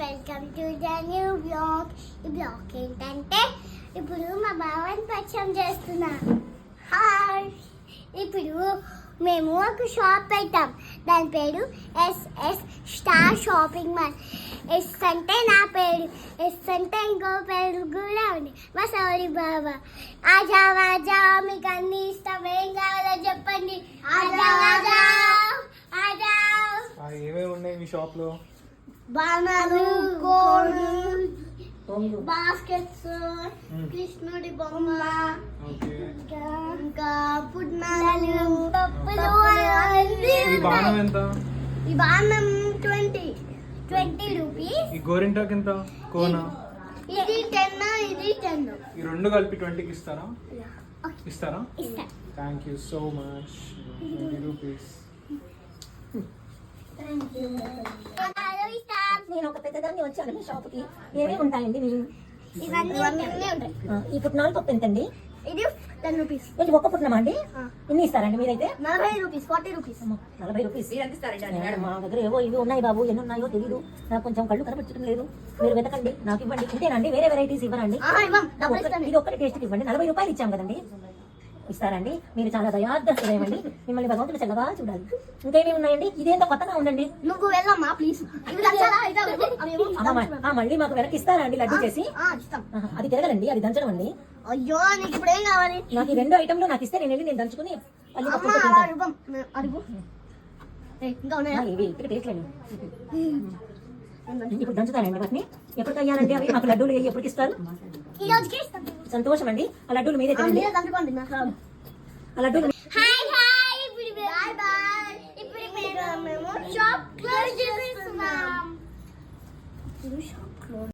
Welcome to the new blog. ఈ blog ఏంటంటే ఇప్పుడు మా బావని పరిచయం చేస్తున్నా. హాయ్, ఇప్పుడు మేము ఒక షాప్ పెట్టాం. దాని పేరు SS star shopping mall. S అంటే నా పేరు, ఎస్ అంటే ఇంకో పేరు కూడా ఉంది, మా సౌరి బావ. ఆజా ఆజా, మీకు అన్ని ఇష్టం, ఏం కావాలో చెప్పండి. ఆజా ఆజా ఆజా. ఏమేమి ఉన్నాయి మీ షాప్ లో? బాణాలు, కోళ్ళు, బాస్కెట్స్, కృష్ణుడి బొమ్మ, ఇంకా పుట్నాలు, పప్పులు. ఈ బాణం ఎంత? ఈ బాణం 20 రూపీస్. ఈ గోరింటాక్ ఎంత? కోనా ఇది 10, ఇది 10. ఈ రెండు కలిపి 20కి ఇస్తారా? ఇస్తారా? ఇస్తా. Thank you so much. 20 rupees. నేను ఒక పెద్దదాన్ని వచ్చాను మీ షాప్ కి. ఏమేమి ఉంటాయండి మీ? ఇవన్నీ ఉంటాయి. ఈ పుట్నాలు పప్పు ఎంతండి? ఇది 10 రూపీస్. ఇది ఒక్క పుట్నమా అండి? ఎన్ని ఇస్తారండి మీరైతే? 40 రూపీస్, 40 రూపీస్. 40 రూపీస్ మా దగ్గర ఏవో ఇవి ఉన్నాయి బాబు, ఎన్ని ఉన్నాయో తెలీదు. నాకు కొంచెం కళ్ళు కనపడటం లేదు. మీరు వెతకండి, నాకు ఇవ్వండి. ఇంతేనండి, వేరే వెరైటీస్ ఇవ్వరండి? ఇది ఒక్కటి టేస్ట్ ఇవ్వండి. 40 రూపాయలు ఇచ్చాం కదండి, ఇస్తారండి? మీరు చాలా దయాద్రస్తులేమండి. మిమ్మల్ని భగవంతుడు చల్లగా చూడాలి. ఇంకేమేమి ఉన్నాయండి? ఇదేంతో కొత్తగా ఉండండి. నువ్వు వెళ్ళమ్మా ప్లీజ్. మళ్ళీ మాకు వెనక్కి ఇస్తారా అండి లడ్డు చేసి? అది తిరగలండి, అది దంచడం అండి. అయ్యో, నీకు ఇప్పుడు ఏం కావాలి? నాకు ఈ 2 ఐటమ్లు నాకు ఇస్తే నేను వెళ్ళి నేను దంచుకుని ఇవి ఇక్కడ టేస్ట్ లేండి. ఇప్పుడు దంచుతానండి వాటిని. ఎప్పుడు అయ్యాలంటే అవి మాకు లడ్డూలు ఎప్పటికి ఇస్తారు? సంతోషం అండి. ఆ లడ్డూలు మీరే తినండి. ఆ లడ్డూలు ఇప్పుడు మేము షాప్ క్లోజ్ చేస్తున్నాం.